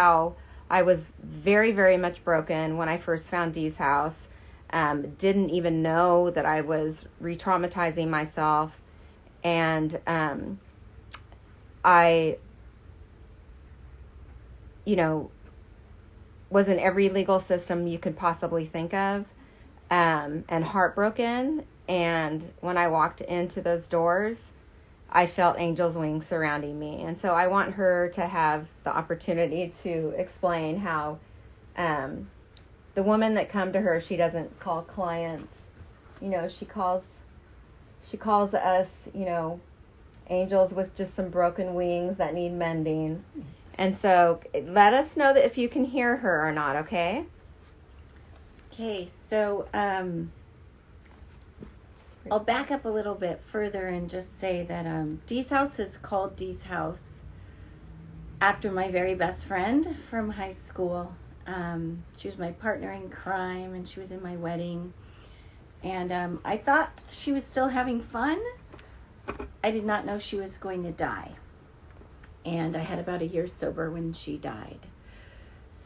how I was very, very much broken when I first found Dee's house. Didn't even know that I was re-traumatizing myself. And I, was in every legal system you could possibly think of, and heartbroken. And when I walked into those doors, I felt angels' wings surrounding me. And so I want her to have the opportunity to explain how the women that come to her, she doesn't call clients. She calls us, angels with just some broken wings that need mending. And so let us know that if you can hear her or not, okay? Okay, so I'll back up a little bit further and just say that Dee's house is called Dee's house after my very best friend from high school. She was my partner in crime, and she was in my wedding. And I thought she was still having fun. I did not know she was going to die. And I had about a year sober when she died.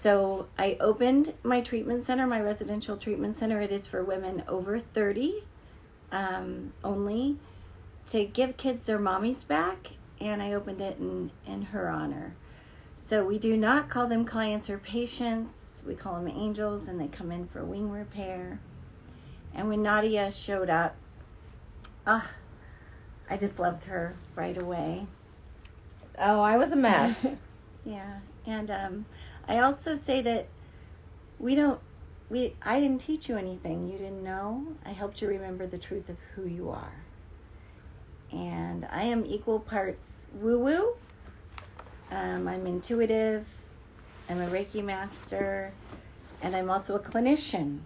So I opened my treatment center, my residential treatment center. It is for women over 30 only, to give kids their mommies back. And I opened it in her honor. So we do not call them clients or patients. We call them angels, and they come in for wing repair. And when Nadia showed up, I just loved her right away. Oh, I was a mess. Yeah. And I also say that I didn't teach you anything you didn't know. I helped you remember the truth of who you are. And I am equal parts woo-woo. I'm intuitive. I'm a Reiki master. And I'm also a clinician.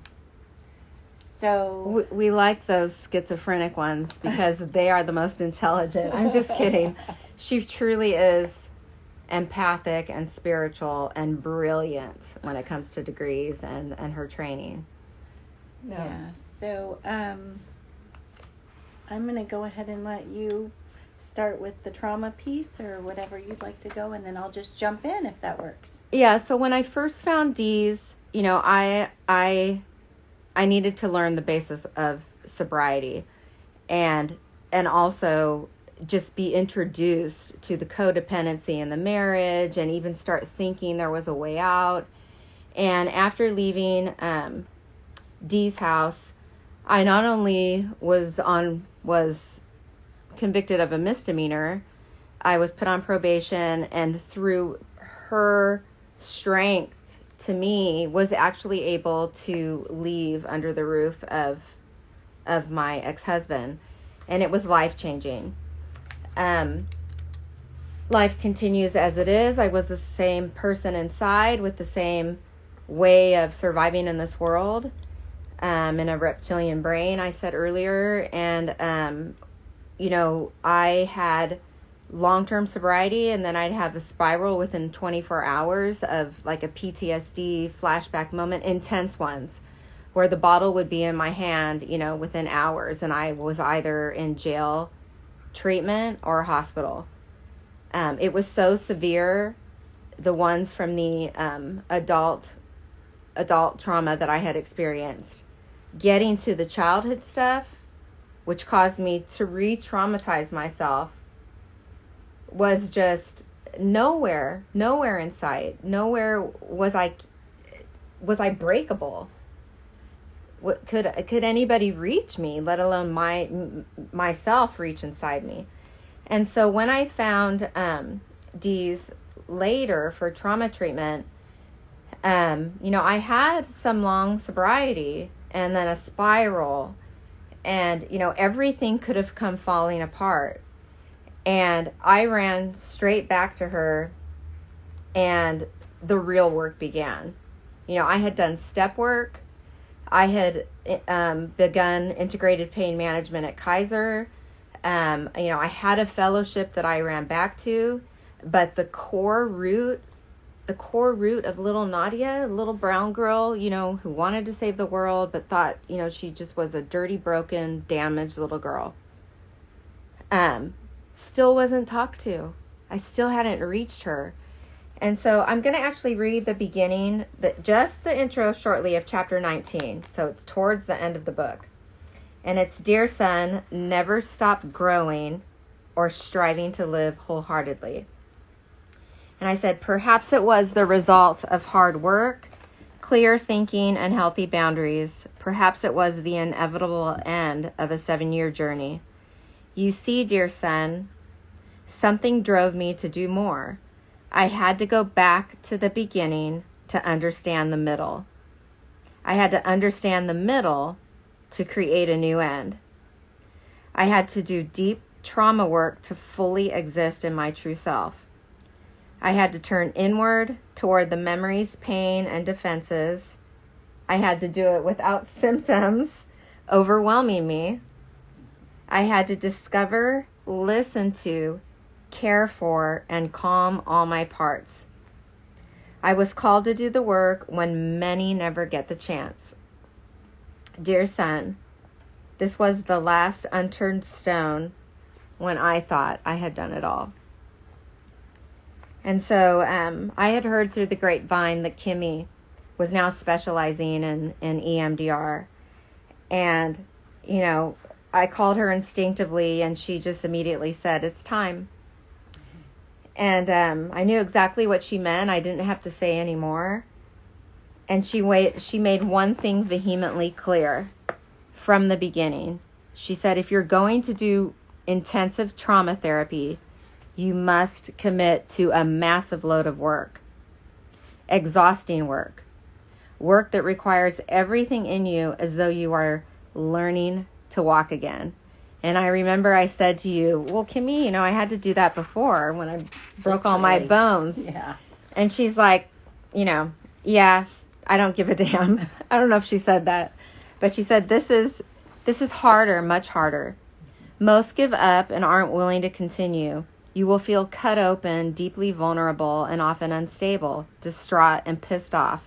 So we like those schizophrenic ones because they are the most intelligent. I'm just kidding. She truly is empathic and spiritual and brilliant when it comes to degrees and her training. No. Yeah. So I'm going to go ahead and let you start with the trauma piece or whatever you'd like to go, and then I'll just jump in if that works. Yeah. So when I first found Dee's, I needed to learn the basis of sobriety and also just be introduced to the codependency in the marriage and even start thinking there was a way out. And after leaving Dee's house, I not only was convicted of a misdemeanor, I was put on probation, and through her strength to me was actually able to leave under the roof of my ex-husband, and it was life-changing. Life continues as it is. I was the same person inside with the same way of surviving in this world, in a reptilian brain, I said earlier, and I had long-term sobriety, and then I'd have a spiral within 24 hours of like a PTSD flashback moment, intense ones, where the bottle would be in my hand, within hours, and I was either in jail, treatment, or hospital. It was so severe, the ones from the adult trauma that I had experienced. Getting to the childhood stuff, which caused me to re-traumatize myself, was just nowhere in sight. Nowhere was I breakable. What could anybody reach me, let alone myself reach inside me? And so when I found Dee's later for trauma treatment, I had some long sobriety and then a spiral, and everything could have come falling apart. And I ran straight back to her, and the real work began. I had done step work. I had begun integrated pain management at Kaiser. I had a fellowship that I ran back to, but the core root of little Nadia, little brown girl, who wanted to save the world, but thought, she just was a dirty, broken, damaged little girl. Still wasn't talked to. I still hadn't reached her. And so I'm going to actually read the beginning, just the intro shortly of chapter 19. So it's towards the end of the book. And it's, "Dear son, never stop growing or striving to live wholeheartedly." And I said, perhaps it was the result of hard work, clear thinking, and healthy boundaries. Perhaps it was the inevitable end of a 7-year journey. You see, dear son, something drove me to do more. I had to go back to the beginning to understand the middle. I had to understand the middle to create a new end. I had to do deep trauma work to fully exist in my true self. I had to turn inward toward the memories, pain, and defenses. I had to do it without symptoms overwhelming me. I had to discover, listen to, care for, and calm all my parts. I was called to do the work when many never get the chance. Dear son, this was the last unturned stone when I thought I had done it all. And so I had heard through the grapevine that Kimmy was now specializing in EMDR. And, you know, I called her instinctively, and she just immediately said, "It's time." And I knew exactly what she meant. I didn't have to say any more. And she made one thing vehemently clear from the beginning. She said, if you're going to do intensive trauma therapy, you must commit to a massive load of work, exhausting work that requires everything in you as though you are learning to walk again. And I remember I said to you, well, Kimmy, you know, I had to do that before when I broke all my bones. Yeah. And she's like, you know, yeah, I don't give a damn. I don't know if she said that, but she said, this is harder, much harder. Most give up and aren't willing to continue. You will feel cut open, deeply vulnerable, and often unstable, distraught, and pissed off.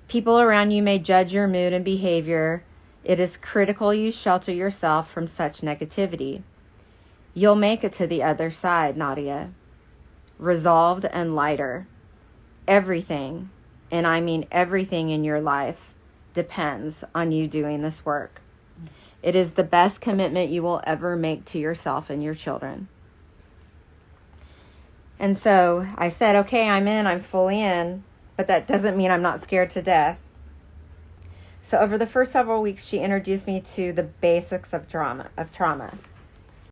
People around you may judge your mood and behavior. It is critical you shelter yourself from such negativity. You'll make it to the other side, Nadia. Resolved and lighter. Everything, and I mean everything in your life, depends on you doing this work. It is the best commitment you will ever make to yourself and your children. And so I said, okay, I'm in, I'm fully in, but that doesn't mean I'm not scared to death. So over the first several weeks, she introduced me to the basics of trauma.